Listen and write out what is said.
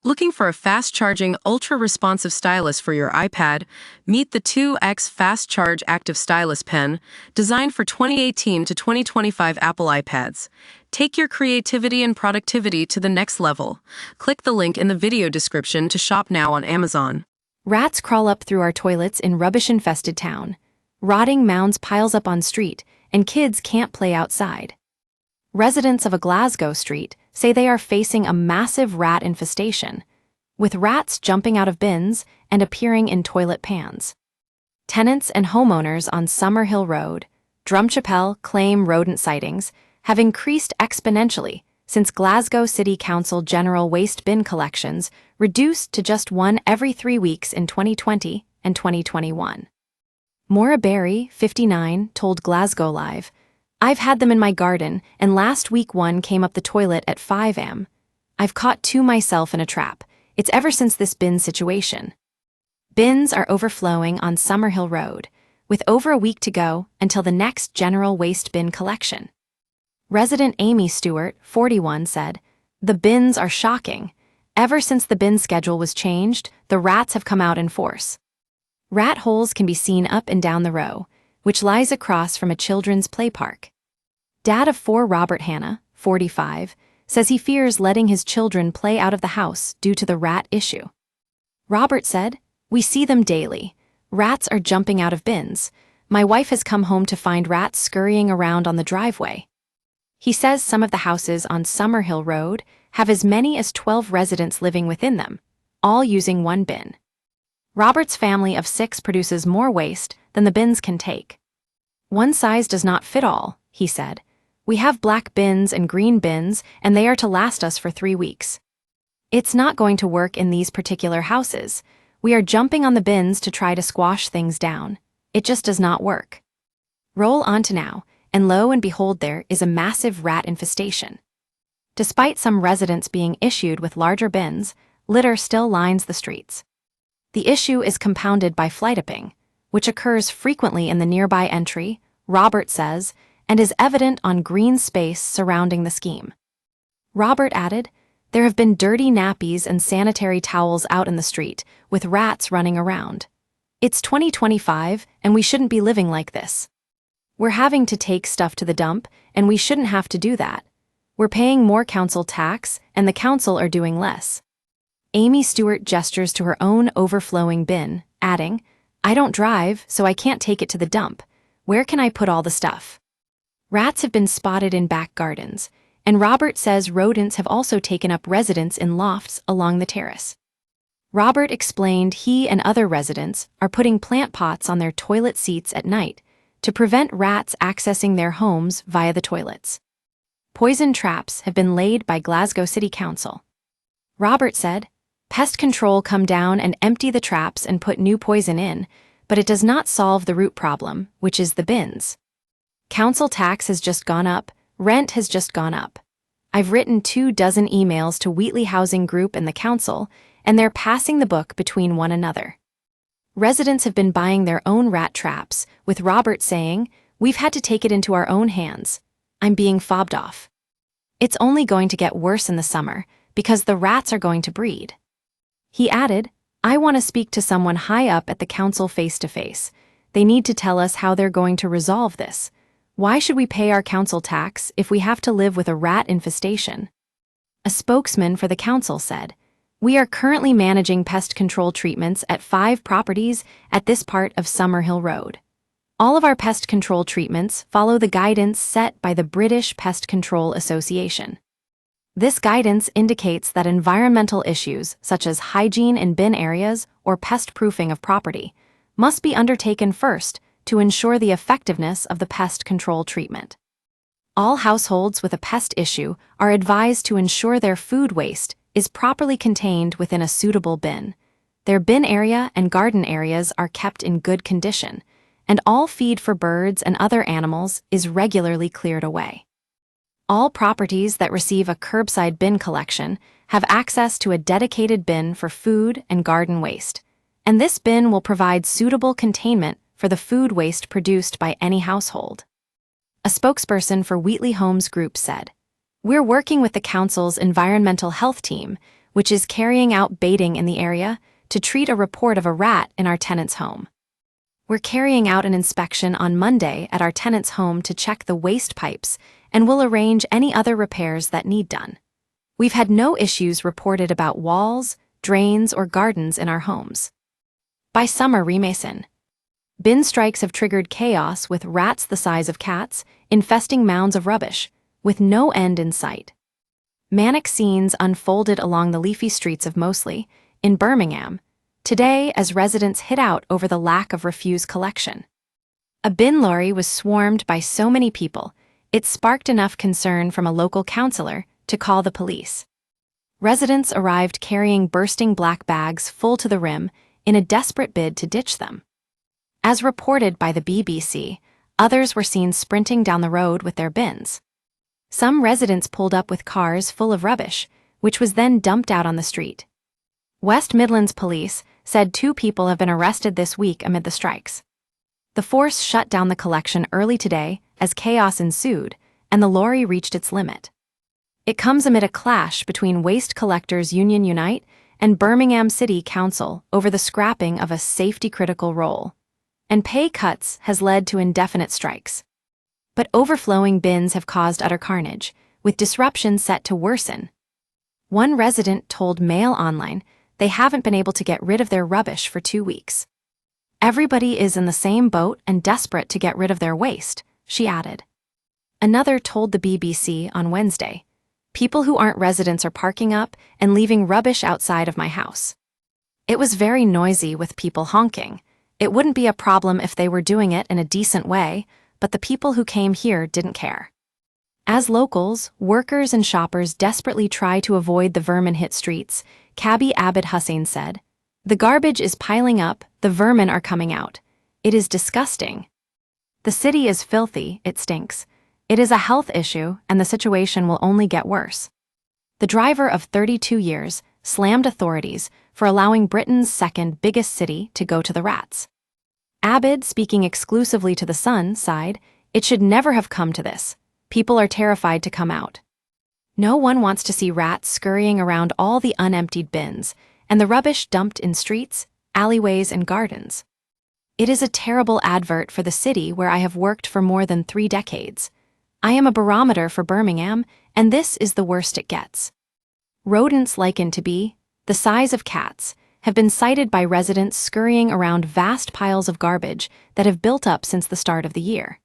Looking for a fast-charging, ultra-responsive stylus for your iPad? Meet the 2X Fast Charge Active Stylus Pen, designed for 2018 to 2025 Apple iPads. Take your creativity and productivity to the next level. Click the link in the video description to shop now on Amazon. Rats crawl up through our toilets in rubbish-infested town. Rotting mounds piles up on street, and kids can't play outside. Residents of a Glasgow street say they are facing a massive rat infestation, with rats jumping out of bins and appearing in toilet pans. Tenants and homeowners on Summerhill Road, Drumchapel claim rodent sightings have increased exponentially since Glasgow City Council general waste bin collections reduced to just one every 3 weeks in 2020 and 2021. Maura Berry, 59, told Glasgow Live, "I've had them in my garden, and last week one came up the toilet at 5 am. I've caught two myself in a trap. It's ever since this bin situation." Bins are overflowing on Summerhill Road, with over a week to go until the next general waste bin collection. Resident Amy Stewart, 41, said, "The bins are shocking. Ever since the bin schedule was changed, the rats have come out in force." Rat holes can be seen up and down the row, which lies across from a children's play park. Dad of 4 Robert Hanna, 45, says he fears letting his children play out of the house due to the rat issue. Robert said, "We see them daily. Rats are jumping out of bins. My wife has come home to find rats scurrying around on the driveway." He says some of the houses on Summerhill Road have as many as 12 residents living within them, all using one bin. Robert's family of 6 produces more waste than the bins can take. "One size does not fit all," he said. "We have black bins and green bins, and they are to last us for 3 weeks. It's not going to work in these particular houses. We are jumping on the bins to try to squash things down. It just does not work." Roll on to now, and lo and behold, there is a massive rat infestation. Despite some residents being issued with larger bins, litter still lines the streets. The issue is compounded by flytipping, which occurs frequently in the nearby entry, Robert says, and is evident on green space surrounding the scheme. Robert added, "There have been dirty nappies and sanitary towels out in the street, with rats running around. It's 2025, and we shouldn't be living like this. We're having to take stuff to the dump, and we shouldn't have to do that. We're paying more council tax, and the council are doing less." Amy Stewart gestures to her own overflowing bin, adding, "I don't drive, so I can't take it to the dump. Where can I put all the stuff?" Rats have been spotted in back gardens, and Robert says rodents have also taken up residence in lofts along the terrace. Robert explained he and other residents are putting plant pots on their toilet seats at night to prevent rats accessing their homes via the toilets. Poison traps have been laid by Glasgow City Council. Robert said, "Pest control come down and empty the traps and put new poison in, but it does not solve the root problem, which is the bins. Council tax has just gone up, rent has just gone up. I've written 24 emails to Wheatley Housing Group and the council, and they're passing the buck between one another." Residents have been buying their own rat traps, with Robert saying, "We've had to take it into our own hands. I'm being fobbed off. It's only going to get worse in the summer, because the rats are going to breed." He added, "I want to speak to someone high up at the council face-to-face. They need to tell us how they're going to resolve this. Why should we pay our council tax if we have to live with a rat infestation?" A spokesman for the council said, "We are currently managing pest control treatments at 5 properties at this part of Summerhill Road. All of our pest control treatments follow the guidance set by the British Pest Control Association. This guidance indicates that environmental issues such as hygiene in bin areas or pest-proofing of property must be undertaken first to ensure the effectiveness of the pest control treatment. All households with a pest issue are advised to ensure their food waste is properly contained within a suitable bin. Their bin area and garden areas are kept in good condition, and all feed for birds and other animals is regularly cleared away. All properties that receive a curbside bin collection have access to a dedicated bin for food and garden waste, and this bin will provide suitable containment for the food waste produced by any household." A spokesperson for Wheatley Homes Group said, "We're working with the council's environmental health team, which is carrying out baiting in the area to treat a report of a rat in our tenant's home. We're carrying out an inspection on Monday at our tenant's home to check the waste pipes and will arrange any other repairs that need done. We've had no issues reported about walls, drains, or gardens in our homes. By Summer Remason. Bin strikes have triggered chaos with rats the size of cats infesting mounds of rubbish, with no end in sight. Manic scenes unfolded along the leafy streets of Moseley, in Birmingham, today as residents hit out over the lack of refuse collection. A bin lorry was swarmed by so many people, it sparked enough concern from a local councillor to call the police. Residents arrived carrying bursting black bags full to the rim in a desperate bid to ditch them. As reported by the BBC, others were seen sprinting down the road with their bins. Some residents pulled up with cars full of rubbish, which was then dumped out on the street. West Midlands Police said 2 people have been arrested this week amid the strikes. The force shut down the collection early today as chaos ensued and the lorry reached its limit. It comes amid a clash between Waste Collectors Union Unite and Birmingham City Council over the scrapping of a safety-critical role, and pay cuts has led to indefinite strikes. But overflowing bins have caused utter carnage, with disruption set to worsen. One resident told Mail Online they haven't been able to get rid of their rubbish for 2 weeks. Everybody is in the same boat and desperate to get rid of their waste, she added. Another told the BBC on Wednesday, people who aren't residents are parking up and leaving rubbish outside of my house. It was very noisy with people honking. It wouldn't be a problem if they were doing it in a decent way, but the people who came here didn't care. As locals, workers and shoppers desperately try to avoid the vermin-hit streets, Cabby Abid Hussain said, "The garbage is piling up, the vermin are coming out. It is disgusting. The city is filthy, it stinks. It is a health issue, and the situation will only get worse." The driver of 32 years slammed authorities for allowing Britain's second biggest city to go to the rats. Abid, speaking exclusively to The Sun, sighed, "It should never have come to this. People are terrified to come out. No one wants to see rats scurrying around all the unemptied bins and the rubbish dumped in streets, alleyways, and gardens. It is a terrible advert for the city where I have worked for more than 3 decades. I am a barometer for Birmingham, and this is the worst it gets." Rodents likened to be the size of cats have been cited by residents scurrying around vast piles of garbage that have built up since the start of the year.